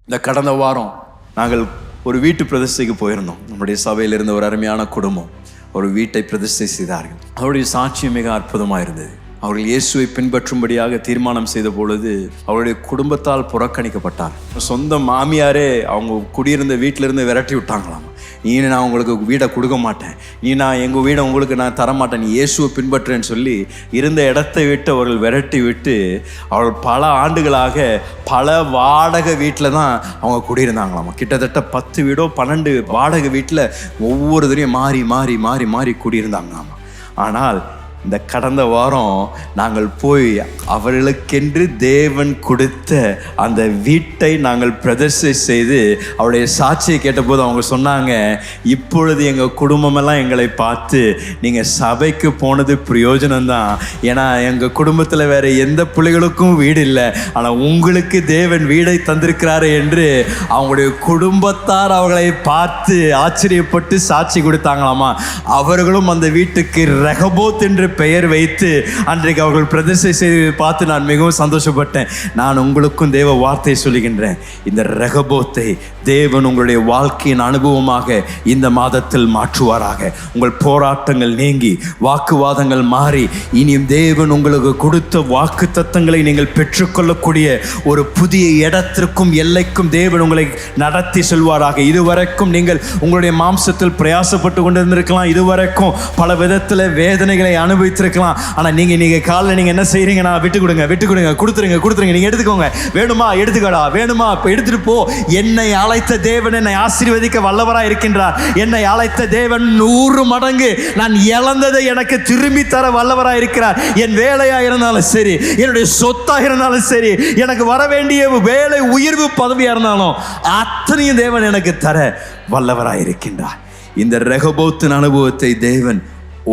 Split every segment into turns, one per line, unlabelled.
இந்த கடந்த வாரம் நாங்கள் ஒரு வீட்டு பிரதிஷ்டைக்கு போயிருந்தோம். நம்முடைய சபையில் இருந்த ஒரு அருமையான குடும்பம் ஒரு வீட்டை பிரதிஷ்டை செய்தார்கள். அவருடைய சாட்சியம் மிக அற்புதமாக இருந்தது. அவர்கள் இயேசுவை பின்பற்றும்படியாக தீர்மானம் செய்த பொழுது அவருடைய குடும்பத்தால் புறக்கணிக்கப்பட்டார். சொந்த மாமியாரே அவங்க குடியிருந்த வீட்டிலிருந்து விரட்டி விட்டாங்களாம். நான் உங்களுக்கு வீடை கொடுக்க மாட்டேன், நான் எங்கள் வீடை உங்களுக்கு நான் தரமாட்டேன், நீ இயேசுவை பின்பற்றுன்னு சொல்லி இருந்த இடத்தை விட்டு அவர்கள் விரட்டி விட்டு அவர்கள் பல ஆண்டுகளாக பல வாடகை வீட்டில் தான் அவங்க குடியிருந்தாங்களாமா. கிட்டத்தட்ட 10 வீடோ 12 வாடகை வீட்டில் ஒவ்வொருத்தரையும் மாறி மாறி மாறி மாறி குடியிருந்தாங்களாமா. ஆனால் இந்த கடந்த வாரம் நாங்கள் போய் அவர்களுக்கென்று தேவன் கொடுத்த அந்த வீட்டை நாங்கள் பிரதிஷ்டை செய்து அவருடைய சாட்சியை கேட்டபோது அவங்க சொன்னாங்க, இப்பொழுது எங்கள் குடும்பமெல்லாம் எங்களை பார்த்து நீங்கள் சபைக்கு போனது பிரயோஜனம்தான், ஏன்னா எங்கள் குடும்பத்தில் வேறு எந்த பிள்ளைகளுக்கும் வீடு இல்லை, ஆனால் உங்களுக்கு தேவன் வீடை தந்திருக்கிறாரு என்று அவங்களுடைய குடும்பத்தார் அவர்களை பார்த்து ஆச்சரியப்பட்டு சாட்சி கொடுத்தாங்களாமா. அவர்களும் அந்த வீட்டுக்கு ரெகபோத் என்று பெயர் வைத்து அன்றைக்கு அவர்கள் பிரதிஷ்டை செய்து பார்த்து நான் மிகவும் சந்தோஷப்பட்டேன். நான் உங்களுக்கும் தேவ வார்த்தையை சொல்லுகின்றேன், இந்த ரெகபோத்தை தேவன் உங்களுடைய வாழ்க்கையின் அனுபவமாக இந்த மாதத்தில் மாற்றுவாராக. உங்கள் போராட்டங்கள் நீங்கி வாக்குவாதங்கள் மாறி இனியும் தேவன் உங்களுக்கு கொடுத்த வாக்கு தத்தங்களை நீங்கள் பெற்றுக்கொள்ளக்கூடிய ஒரு புதிய இடத்திற்கும் எல்லைக்கும் தேவன் உங்களை நடத்தி செல்வாராக. இதுவரைக்கும் நீங்கள் உங்களுடைய மாம்சத்தில் பிரயாசப்பட்டு கொண்டிருந்திருக்கலாம், இதுவரைக்கும் பல விதத்தில் வேதனைகளை அனுபவித்திருக்கலாம். ஆனால் நீங்கள் காலையில் நீங்கள் என்ன செய்கிறீங்கன்னா, விட்டு கொடுங்க கொடுத்துருங்க, நீங்கள் எடுத்துக்கோங்க, வேணுமா எடுத்துக்கடா, வேணுமா இப்போ எடுத்துட்டு போ. என்னை அழைத்த தேவன் என்னை ஆசீர்வதிக்க வல்லவராக இருக்கின்றார். என்னை அழைத்த தேவன் 100 மடங்கு நான் இழந்ததை எனக்கு திரும்பி தர வல்லவராக இருக்கிறார். என் வேலையாக இருந்தாலும் சரி, என்னுடைய சொத்தாக இருந்தாலும் சரி, எனக்கு வர வேண்டிய வேலை உயர்வு பதவியாக இருந்தாலும் அத்தனையும் தேவன் எனக்கு தர வல்லவராக இருக்கின்றார். இந்த ரெகபோத்தின் அனுபவத்தை தேவன்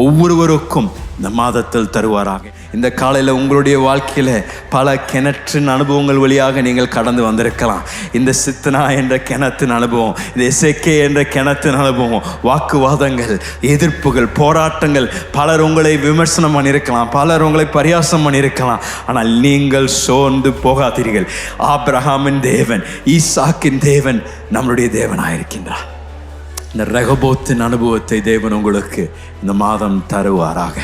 ஒவ்வொருவருக்கும் இந்த மாதத்தில் தருவாராக. இந்த காலையில் உங்களுடைய வாழ்க்கையில் பல கிணற்றின் அனுபவங்கள் வழியாக நீங்கள் கடந்து வந்திருக்கலாம். இந்த சித்தனா என்ற கிணத்தின் அனுபவம், இந்த எசேக்கே என்ற கிணத்தின் அனுபவம், வாக்குவாதங்கள், எதிர்ப்புகள், போராட்டங்கள், பலர் உங்களை விமர்சனம் பண்ணியிருக்கலாம், பலர் உங்களை பரியாசம் பண்ணியிருக்கலாம். ஆனால் நீங்கள் சோர்ந்து போகாதீர்கள். ஆபிரகாமின் தேவன், ஈசாக்கின் தேவன் நம்மளுடைய தேவனாயிருக்கின்றார். இந்த ரெகபோத்தின் அனுபவத்தை தேவன் உங்களுக்கு இந்த மாதம் தருவாராக.